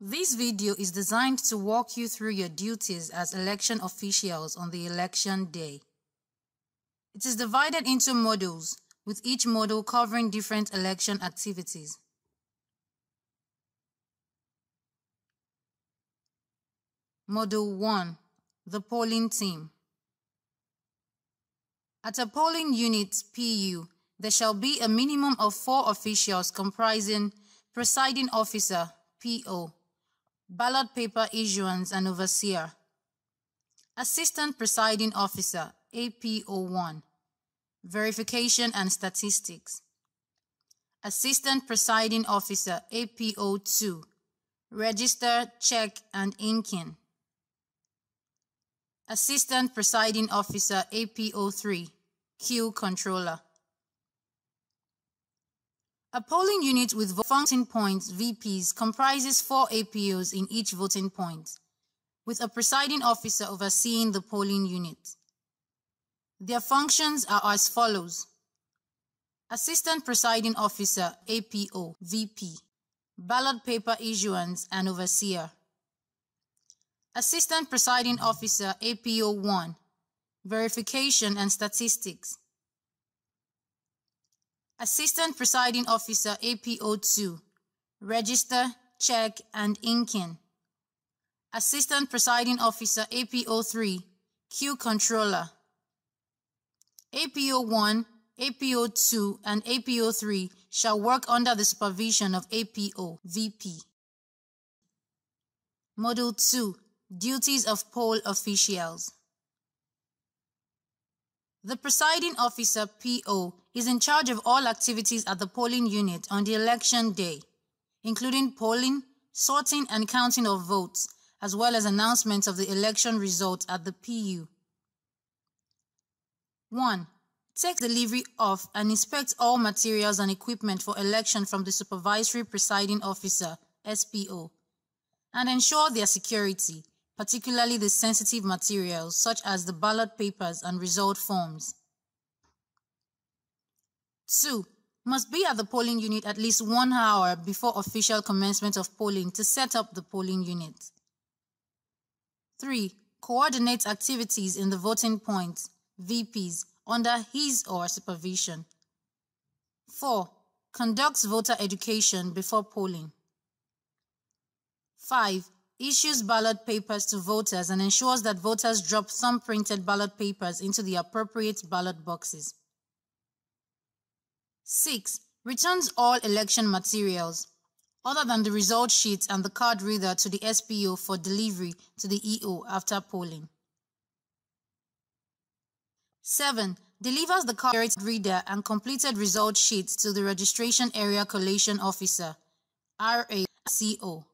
This video is designed to walk you through your duties as election officials on the election day. It is divided into modules, with each module covering different election activities. Module 1. The Polling Team. At a polling unit PU, there shall be a minimum of 4 officials comprising Presiding Officer PO, Ballot Paper Issuance and Overseer, Assistant Presiding Officer APO1, Verification and Statistics, Assistant Presiding Officer APO2, Register, Check and Inking, Assistant Presiding Officer APO3, Queue Controller. A polling unit with voting points VPs comprises 4 APOs in each voting point, with a presiding officer overseeing the polling unit. Their functions are as follows: Assistant Presiding Officer APO VP, Ballot Paper Issuance and Overseer, Assistant Presiding Officer APO1, Verification and Statistics, Assistant Presiding Officer APO2, Register, Check and Inking, Assistant Presiding Officer APO3, Queue Controller. APO1, APO2 and APO3 shall work under the supervision of APO VP. Module 2. Duties of poll officials. The presiding officer PO is in charge of all activities at the polling unit on the election day, including polling, sorting and counting of votes, as well as announcements of the election results at the PU. 1. Take delivery of and inspect all materials and equipment for election from the Supervisory Presiding Officer SPO, and ensure their security, particularly the sensitive materials such as the ballot papers and result forms. 2. Must be at the polling unit at least 1 hour before official commencement of polling to set up the polling unit. 3. Coordinate activities in the voting points, VPs, under his or her supervision. 4. Conducts voter education before polling. 5. Issues ballot papers to voters and ensures that voters drop thumb-printed ballot papers into the appropriate ballot boxes. 6. Returns all election materials, other than the result sheets and the card reader, to the SPO for delivery to the EO after polling. 7. Delivers the card reader and completed result sheets to the Registration Area Collation Officer, RACO.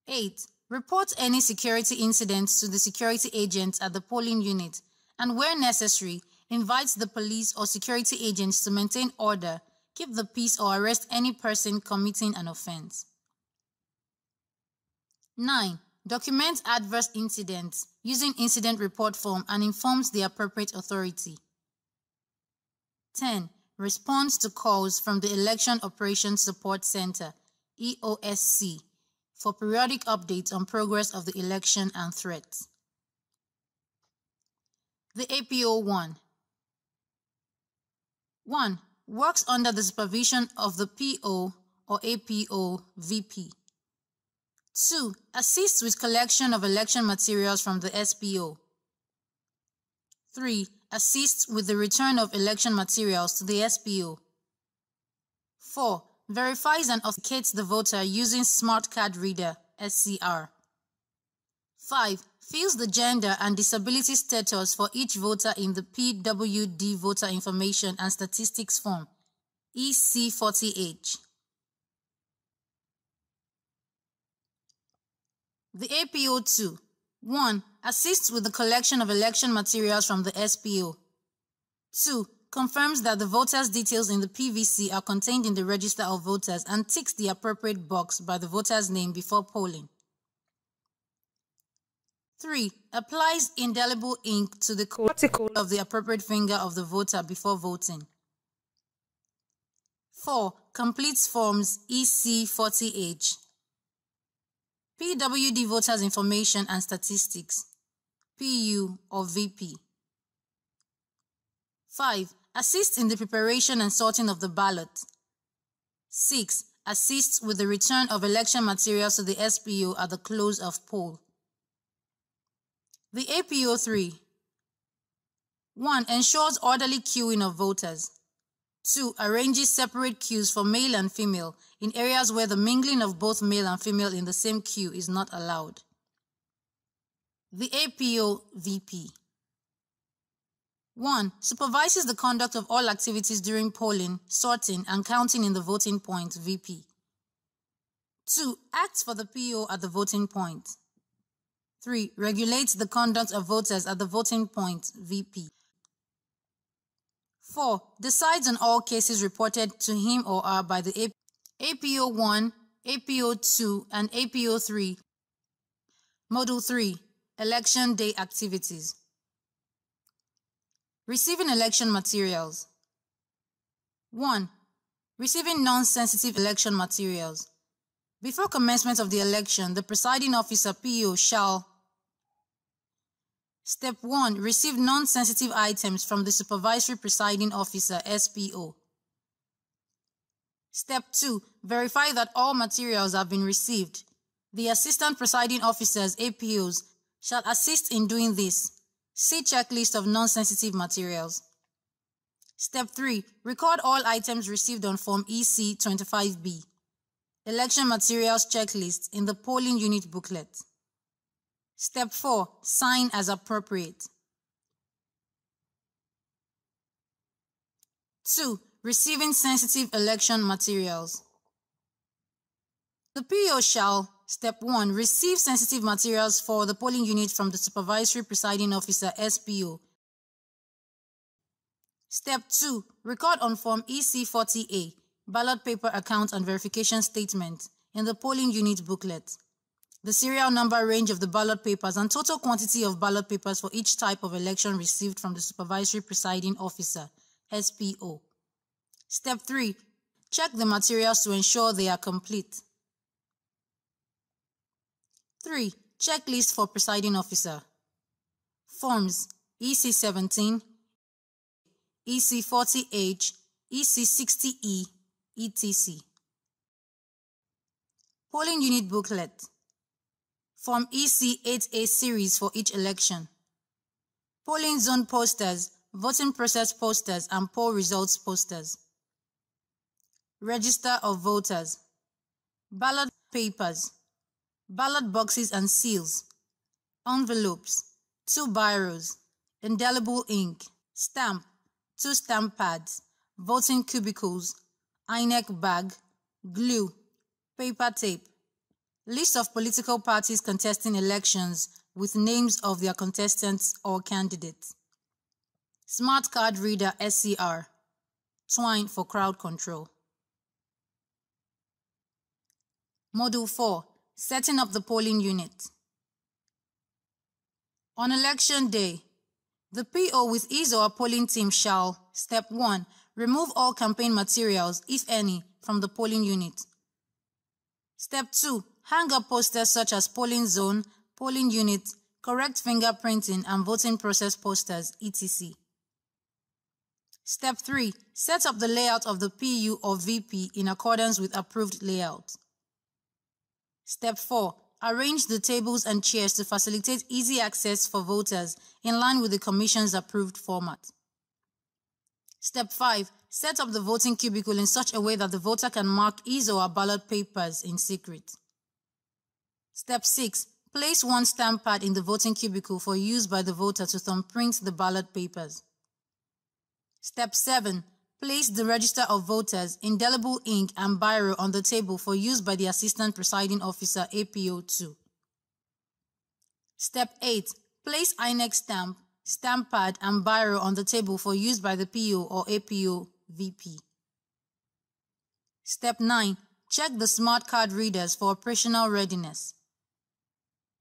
8. Reports any security incidents to the security agents at the polling unit and, where necessary, invites the police or security agents to maintain order, keep the peace or arrest any person committing an offense. 9. Documents adverse incidents using incident report form and informs the appropriate authority. 10. Responds to calls from the Election Operations Support Center, EOSC, for periodic updates on progress of the election and threats. The APO1. 1. Works under the supervision of the PO or APO VP. 2. Assists with collection of election materials from the SPO. 3. Assists with the return of election materials to the SPO. 4. Verifies and authenticates the voter using Smart Card Reader, SCR. 5. Fills the gender and disability status for each voter in the PWD Voter Information and Statistics Form, EC40H. The APO2. 1. Assists with the collection of election materials from the SPO. 2. Confirms that the voters' details in the PVC are contained in the register of voters and ticks the appropriate box by the voter's name before polling. 3. Applies indelible ink to the cortical of the appropriate finger of the voter before voting. 4. Completes forms EC40H. PWD Voters Information and Statistics, PU or VP. 5. Assist in the preparation and sorting of the ballot. 6. Assists with the return of election materials to the SPO at the close of poll. The APO 3. 1. Ensures orderly queuing of voters. 2. Arranges separate queues for male and female in areas where the mingling of both male and female in the same queue is not allowed. The APO VP. 1. Supervises the conduct of all activities during polling, sorting, and counting in the voting point VP. 2. Acts for the PO at the voting point. 3. Regulates the conduct of voters at the voting point VP. 4. Decides on all cases reported to him or her by the APO 1, APO 2, and APO 3. Module 3. Election Day Activities. Receiving election materials. 1. Receiving non-sensitive election materials. Before commencement of the election, the presiding officer PO shall: Step 1. Receive non-sensitive items from the Supervisory Presiding Officer SPO. Step 2. Verify that all materials have been received. The Assistant Presiding Officers APOs shall assist in doing this. See checklist of non-sensitive materials. Step 3. Record all items received on Form EC 25B. Election materials checklist in the polling unit booklet. Step 4. Sign as appropriate. 2. Receiving sensitive election materials. The PO shall: Step 1. Receive sensitive materials for the polling unit from the Supervisory Presiding Officer SPO. Step 2. Record on Form EC 40A, ballot paper account and verification statement in the polling unit booklet, the serial number range of the ballot papers and total quantity of ballot papers for each type of election received from the Supervisory Presiding Officer SPO. Step 3. Check the materials to ensure they are complete. 3. Checklist for Presiding Officer. Forms EC 17, EC 40H, EC 60E, etc. Polling Unit Booklet. Form EC 8A series for each election. Polling zone posters, voting process posters, and poll results posters. Register of voters. Ballot papers. Ballot boxes and seals. Envelopes. 2 biros. Indelible ink. Stamp. 2 stamp pads. Voting cubicles. INEC bag. Glue. Paper tape. List of political parties contesting elections with names of their contestants or candidates. Smart card reader SCR. Twine for crowd control. Module 4. Setting up the polling unit. On election day, the PO with his or her polling team shall: Step 1. Remove all campaign materials, if any, from the polling unit. Step 2. Hang up posters such as polling zone, polling unit, correct fingerprinting, and voting process posters, etc. Step 3. Set up the layout of the PU or VP in accordance with approved layout. Step 4. Arrange the tables and chairs to facilitate easy access for voters in line with the Commission's approved format. Step 5. Set up the voting cubicle in such a way that the voter can mark his or her ballot papers in secret. Step 6. Place 1 stamp pad in the voting cubicle for use by the voter to thumbprint the ballot papers. Step 7. Place the register of voters, indelible ink, and biro on the table for use by the Assistant Presiding Officer APO2. Step 8. Place INEC stamp, stamp pad, and biro on the table for use by the PO or APO VP. Step 9. Check the smart card readers for operational readiness.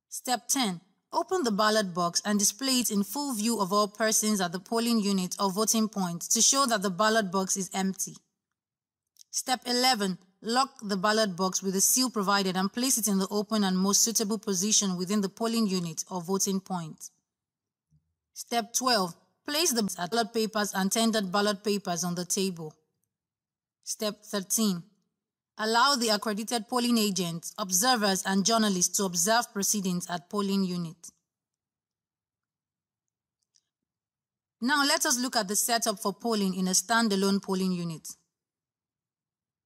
Step 10. Open the ballot box and display it in full view of all persons at the polling unit or voting point to show that the ballot box is empty. Step 11. lock the ballot box with the seal provided and place it in the open and most suitable position within the polling unit or voting point. Step 12. Place the ballot papers and tendered ballot papers on the table. Step 13. Allow the accredited polling agents, observers, and journalists to observe proceedings at polling unit. Now let us look at the setup for polling in a standalone polling unit.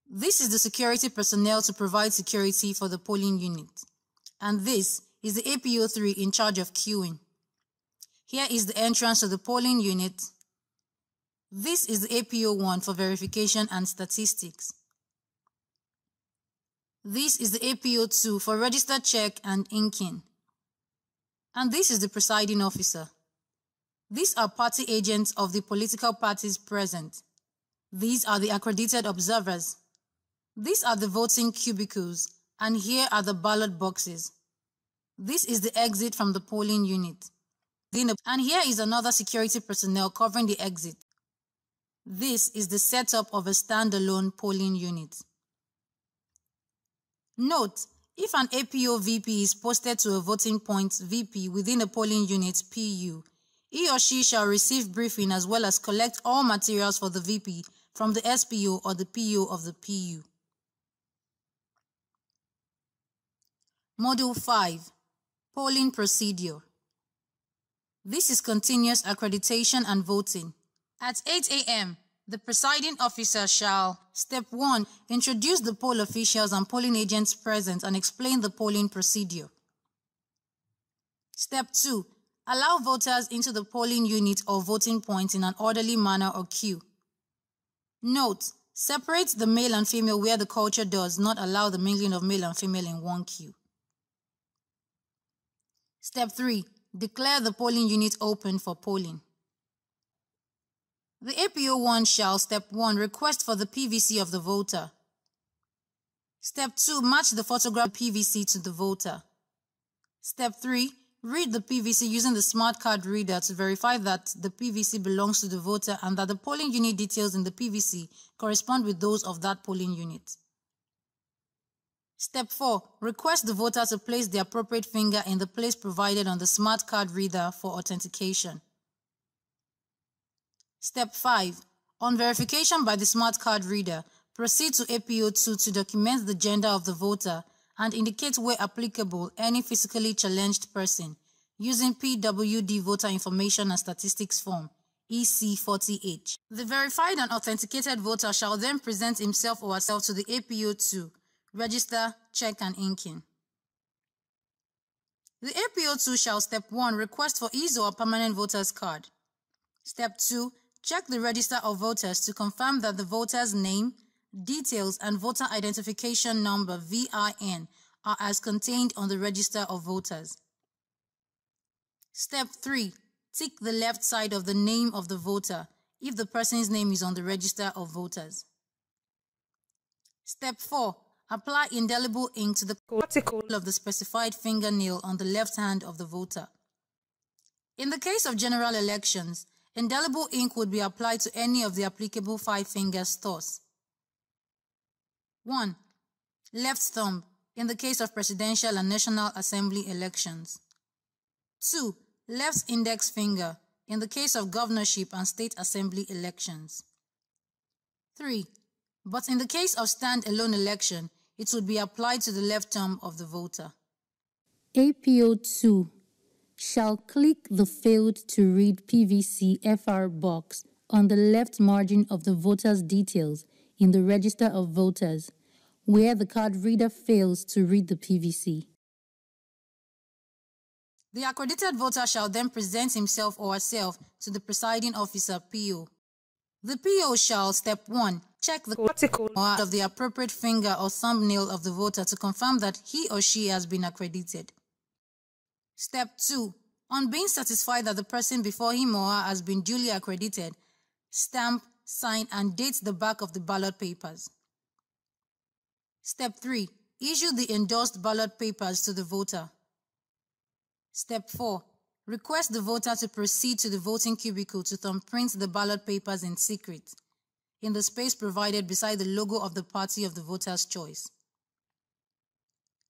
This is the security personnel to provide security for the polling unit. And this is the APO3 in charge of queuing. Here is the entrance to the polling unit. This is the APO1 for verification and statistics. This is the APO2 for register check and inking. And this is the presiding officer. These are party agents of the political parties present. These are the accredited observers. These are the voting cubicles, and here are the ballot boxes. This is the exit from the polling unit. And here is another security personnel covering the exit. This is the setup of a standalone polling unit. Note, if an APO VP is posted to a voting point VP within a polling unit PU, he or she shall receive briefing as well as collect all materials for the VP from the SPO or the PO of the PU. Module 5. Polling Procedure. This is continuous accreditation and voting. At 8 a.m., the presiding officer shall, Step 1, introduce the poll officials and polling agents present and explain the polling procedure. Step 2, allow voters into the polling unit or voting point in an orderly manner or queue. Note, separate the male and female where the culture does not allow the mingling of male and female in one queue. Step 3, declare the polling unit open for polling. The APO1 shall, Step 1, request for the PVC of the voter. Step 2, match the photograph PVC to the voter. Step 3, read the PVC using the smart card reader to verify that the PVC belongs to the voter and that the polling unit details in the PVC correspond with those of that polling unit. Step 4, request the voter to place the appropriate finger in the place provided on the smart card reader for authentication. Step 5, on verification by the smart card reader, proceed to APO2 to document the gender of the voter and indicate where applicable any physically challenged person using PWD Voter Information and Statistics Form EC40H. The verified and authenticated voter shall then present himself or herself to the APO2, register, check and inking. The APO2 shall, Step 1, request for his or permanent voter's card. Step 2, check the register of voters to confirm that the voter's name, details and voter identification number VIN are as contained on the register of voters. Step 3, tick the left side of the name of the voter if the person's name is on the register of voters. Step 4, apply indelible ink to the cortical of the specified fingernail on the left hand of the voter. In the case of general elections, indelible ink would be applied to any of the applicable 5 finger stores. 1. Left thumb, in the case of presidential and National Assembly elections. 2. Left index finger, in the case of governorship and state assembly elections. 3. But in the case of stand-alone election, it would be applied to the left thumb of the voter. APO2 shall click the failed to read PVC FR box on the left margin of the voter's details in the register of voters, where the card reader fails to read the PVC. The accredited voter shall then present himself or herself to the presiding officer PO. The PO shall, Step 1, check the cortical of the appropriate finger or thumbnail of the voter to confirm that he or she has been accredited. Step 2, on being satisfied that the person before him or her has been duly accredited, stamp, sign and date the back of the ballot papers. Step 3, issue the endorsed ballot papers to the voter. Step 4, request the voter to proceed to the voting cubicle to thumbprint the ballot papers in secret. in the space provided beside the logo of the party of the voter's choice.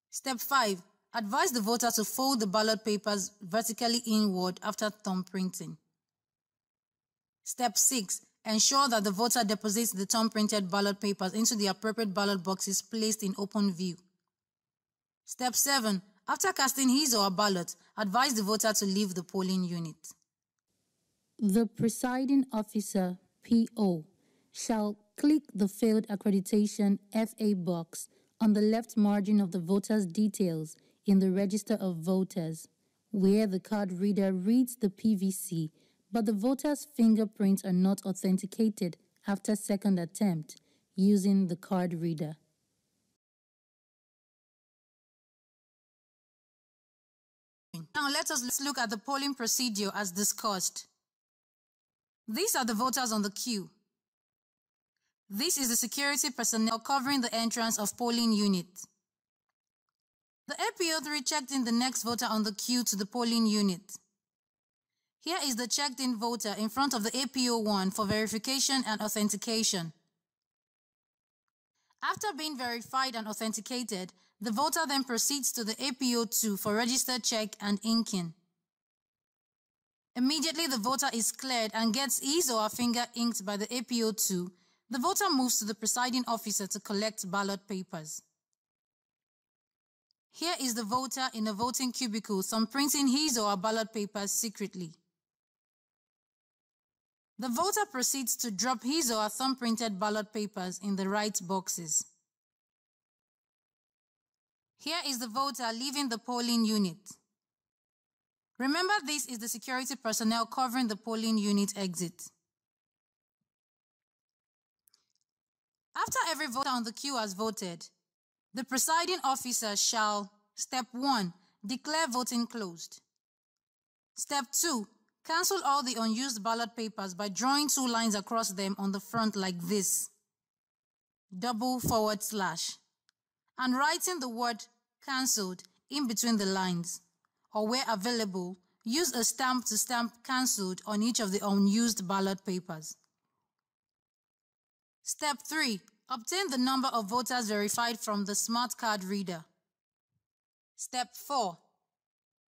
Step 5. Advise the voter to fold the ballot papers vertically inward after thumb printing. Step 6. Ensure that the voter deposits the thumb-printed ballot papers into the appropriate ballot boxes placed in open view. Step 7. After casting his or her ballot, advise the voter to leave the polling unit. The presiding officer, PO, shall click the Failed Accreditation FA box on the left margin of the voter's details in the Register of Voters, where the card reader reads the PVC, but the voter's fingerprints are not authenticated after second attempt using the card reader. Now let's look at the polling procedure as discussed. These are the voters on the queue. This is the security personnel covering the entrance of polling unit. The APO3 checked in the next voter on the queue to the polling unit. Here is the checked-in voter in front of the APO1 for verification and authentication. After being verified and authenticated, the voter then proceeds to the APO2 for register check and inking. Immediately the voter is cleared and gets his or her finger inked by the APO2, the voter moves to the presiding officer to collect ballot papers. Here is the voter in a voting cubicle thumb-printing his or her ballot papers secretly. The voter proceeds to drop his or her thumb-printed ballot papers in the right boxes. Here is the voter leaving the polling unit. Remember, this is the security personnel covering the polling unit exit. After every voter on the queue has voted, the presiding officer shall, Step 1, declare voting closed. Step 2, cancel all the unused ballot papers by drawing 2 lines across them on the front like this, // and writing the word cancelled in between the lines, or where available, use a stamp to stamp cancelled on each of the unused ballot papers. Step 3. Obtain the number of voters verified from the smart card reader. Step 4.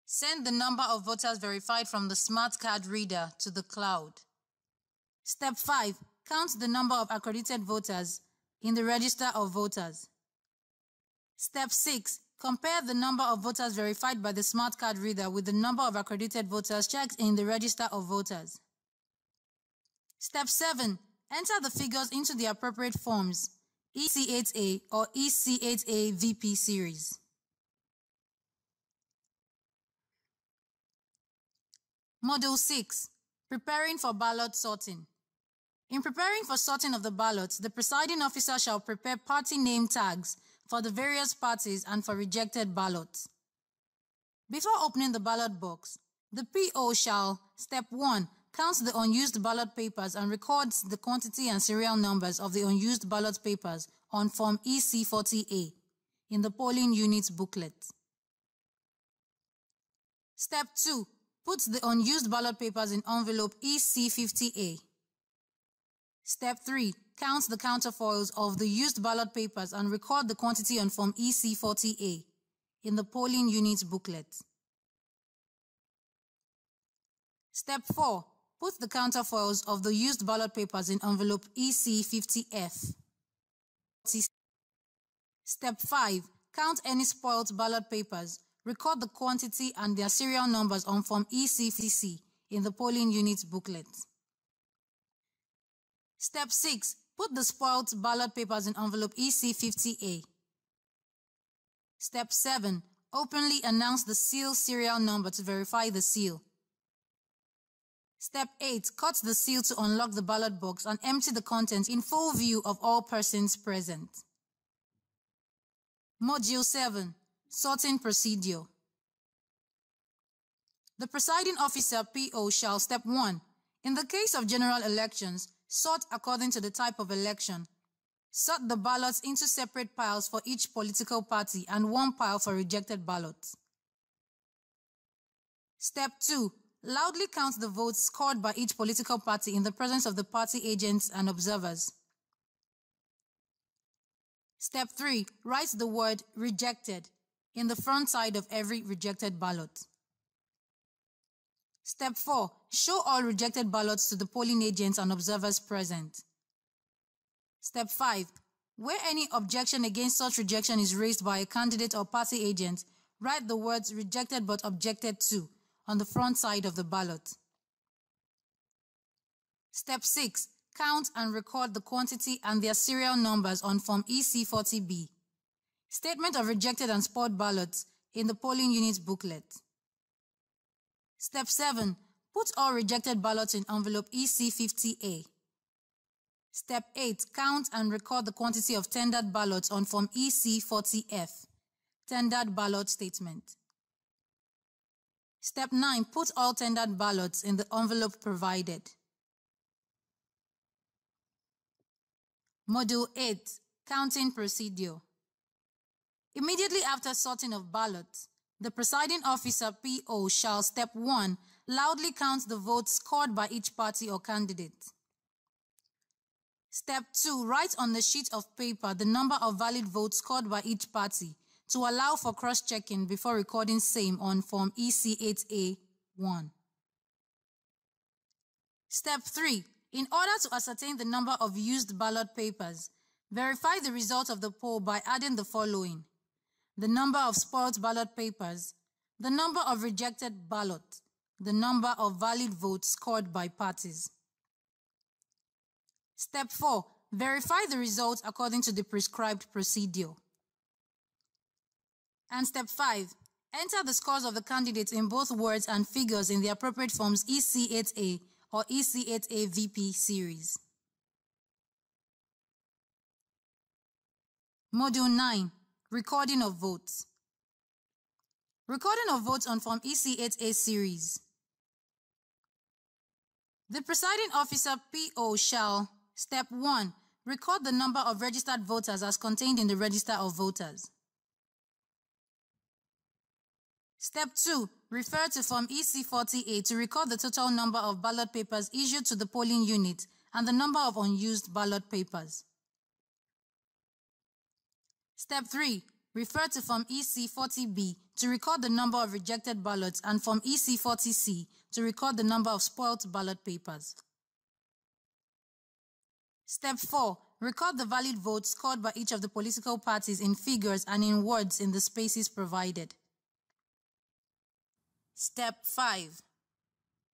Send the number of voters verified from the smart card reader to the cloud. Step 5. Count the number of accredited voters in the Register of Voters. Step 6. Compare the number of voters verified by the smart card reader with the number of accredited voters checked in the Register of Voters. Step 7. Enter the figures into the appropriate forms, EC8A or EC8A VP series. Module 6. Preparing for ballot sorting. In preparing for sorting of the ballots, the presiding officer shall prepare party name tags for the various parties and for rejected ballots. Before opening the ballot box, the PO shall, Step 1, count the unused ballot papers and records the quantity and serial numbers of the unused ballot papers on Form EC40A in the polling unit booklet. Step 2, puts the unused ballot papers in envelope EC50A. Step 3, counts the counterfoils of the used ballot papers and record the quantity on Form EC40A in the polling unit booklet. Step 4, put the counterfoils of the used ballot papers in envelope EC50F. Step 5, count any spoiled ballot papers, record the quantity and their serial numbers on Form EC50C in the polling unit booklet. Step 6, put the spoiled ballot papers in envelope EC50A. Step 7, openly announce the seal serial number to verify the seal. Step 8, cut the seal to unlock the ballot box and empty the contents in full view of all persons present. Module 7, Sorting Procedure. The presiding officer PO shall, Step 1, in the case of general elections, sort according to the type of election. Sort the ballots into separate piles for each political party and 1 pile for rejected ballots. Step 2, loudly count the votes scored by each political party in the presence of the party agents and observers. Step 3. Write the word rejected in the front side of every rejected ballot. Step 4. Show all rejected ballots to the polling agents and observers present. Step 5. Where any objection against such rejection is raised by a candidate or party agent, write the words rejected but objected to on the front side of the ballot. Step 6. Count and record the quantity and their serial numbers on Form EC40B. Statement of rejected and spoiled ballots in the polling unit booklet. Step 7. Put all rejected ballots in envelope EC50A. Step 8. Count and record the quantity of tendered ballots on Form EC40F. Tendered ballot statement. Step 9. Put all tendered ballots in the envelope provided. Module 8. Counting procedure. Immediately after sorting of ballots, the presiding officer PO shall, step 1, loudly count the votes scored by each party or candidate. Step 2, write on the sheet of paper the number of valid votes scored by each party to allow for cross-checking before recording same on Form EC8A1. Step 3, in order to ascertain the number of used ballot papers, verify the result of the poll by adding the following: the number of spoiled ballot papers, the number of rejected ballots, the number of valid votes scored by parties. Step 4. Verify the results according to the prescribed procedure. And Step 5. Enter the scores of the candidates in both words and figures in the appropriate forms EC8A or EC8A VP series. Module 9. Recording of votes. Recording of votes on Form EC8A series. The presiding officer PO shall, step 1, record the number of registered voters as contained in the register of voters. Step 2, refer to Form EC40A to record the total number of ballot papers issued to the polling unit and the number of unused ballot papers. Step 3, refer to Form EC40B to record the number of rejected ballots and Form EC40C to record the number of spoiled ballot papers. Step 4, record the valid votes scored by each of the political parties in figures and in words in the spaces provided. Step 5,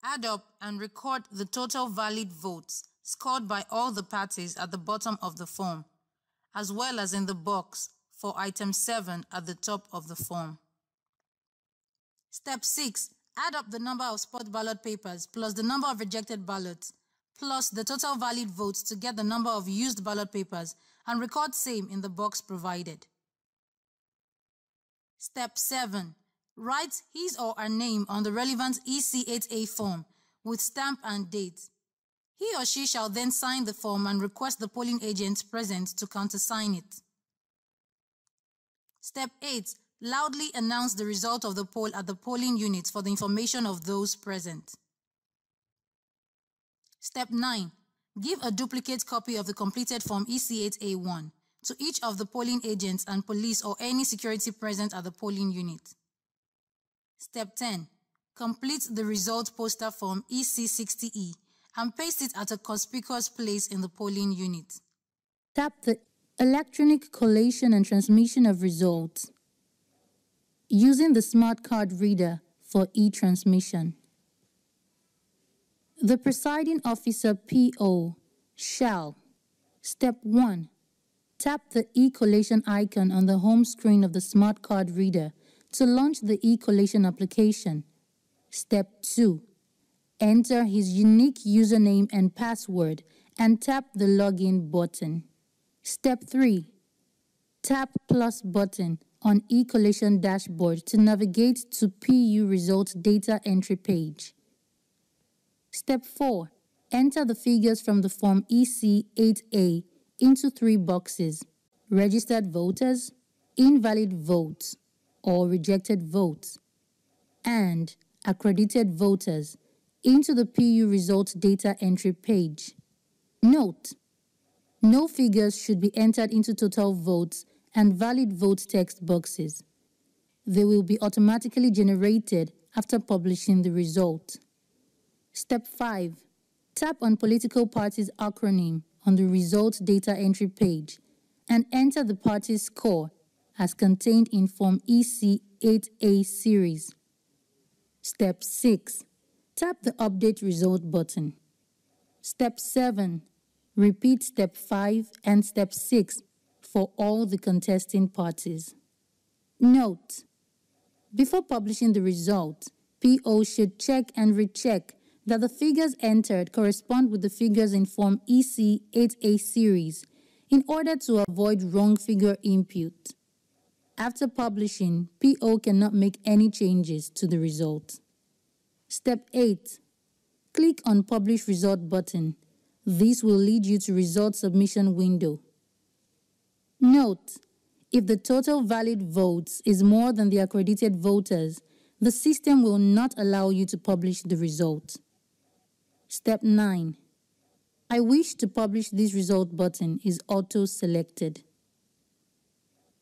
add up and record the total valid votes scored by all the parties at the bottom of the form, as well as in the box for item 7 at the top of the form. Step 6, add up the number of spoiled ballot papers plus the number of rejected ballots plus the total valid votes to get the number of used ballot papers and record same in the box provided. Step 7, write his or her name on the relevant EC8A form with stamp and date. He or she shall then sign the form and request the polling agent present to countersign it. Step 8, loudly announce the result of the poll at the polling unit for the information of those present. Step 9, give a duplicate copy of the completed Form EC8A1 to each of the polling agents and police or any security present at the polling unit. Step 10, complete the result poster form EC60E and paste it at a conspicuous place in the polling unit. Tap the electronic collation and transmission of results using the smart card reader for e-transmission. The presiding officer PO shall, step 1, tap the e-collation icon on the home screen of the smart card reader to launch the e-collation application. Step 2, enter his unique username and password and tap the login button. Step 3, tap plus button on e-collation dashboard to navigate to PU results data entry page. Step 4, enter the figures from the form EC8A into 3 boxes: registered voters, invalid votes or rejected votes, and accredited voters into the PU results data entry page. Note: No figures should be entered into total votes and valid vote text boxes. They will be automatically generated after publishing the result. Step 5. Tap on political party's acronym on the result data entry page and enter the party's score as contained in Form EC8A series. Step 6. Tap the Update Result button. Step 7. Repeat Step 5 and Step 6 for all the contesting parties. Note: before publishing the result, PO should check and recheck that the figures entered correspond with the figures in Form EC8A series in order to avoid wrong figure input. After publishing, PO cannot make any changes to the result. Step 8. Click on Publish Result button. This will lead you to Result Submission window. Note: if the total valid votes is more than the accredited voters, the system will not allow you to publish the result. Step 9. I wish to publish this result button is auto-selected.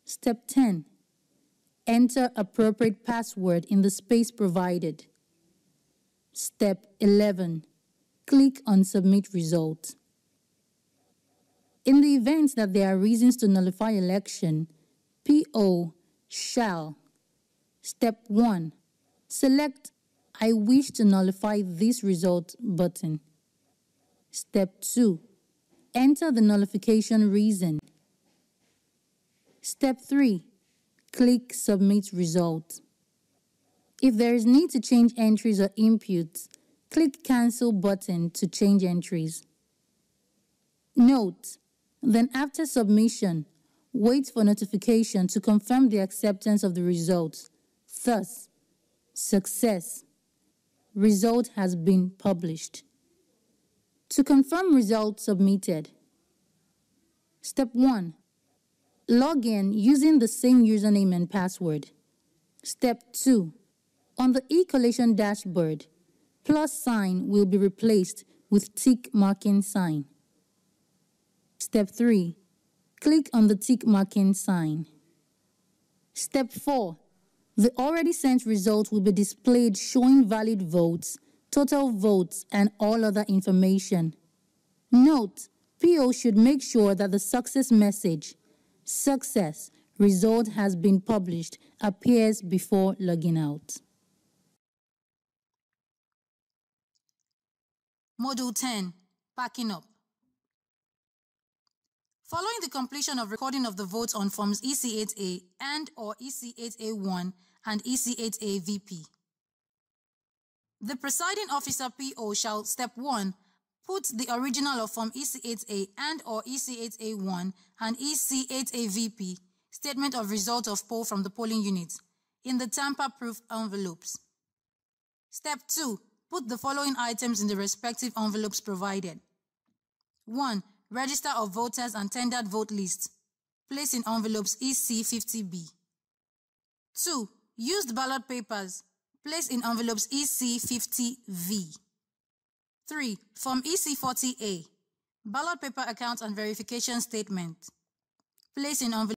Step 10. Enter appropriate password in the space provided. Step 11. Click on Submit Result. In the event that there are reasons to nullify election, PO shall. Step 1. Select I wish to nullify this result button. Step 2. Enter the nullification reason. Step 3. Click Submit Result. If there is need to change entries or inputs, click Cancel button to change entries. Note: then after submission, wait for notification to confirm the acceptance of the results. Thus, success. Result has been published. To confirm result submitted. Step 1. Log in using the same username and password. Step 2. On the e-collation dashboard, plus sign will be replaced with tick marking sign. Step 3. Click on the tick marking sign. Step 4. The already sent result will be displayed showing valid votes, total votes, and all other information. Note: PO should make sure that the success message, "Success, result has been published," appears before logging out. Module 10. Backing up. Following the completion of recording of the votes on Forms EC8A and/or EC8A1 and EC8A VP, the presiding officer PO shall, Step 1, put the original of Form EC8A and/or EC8A1 and EC8A VP statement of result of poll from the polling unit in the tamper-proof envelopes. Step 2, put the following items in the respective envelopes provided. 1. Register of voters and tendered vote lists. Place in envelopes EC50B. 2. Used ballot papers. Place in envelopes EC50V. 3. Form EC40A. Ballot paper account and verification statement. Place in envelopes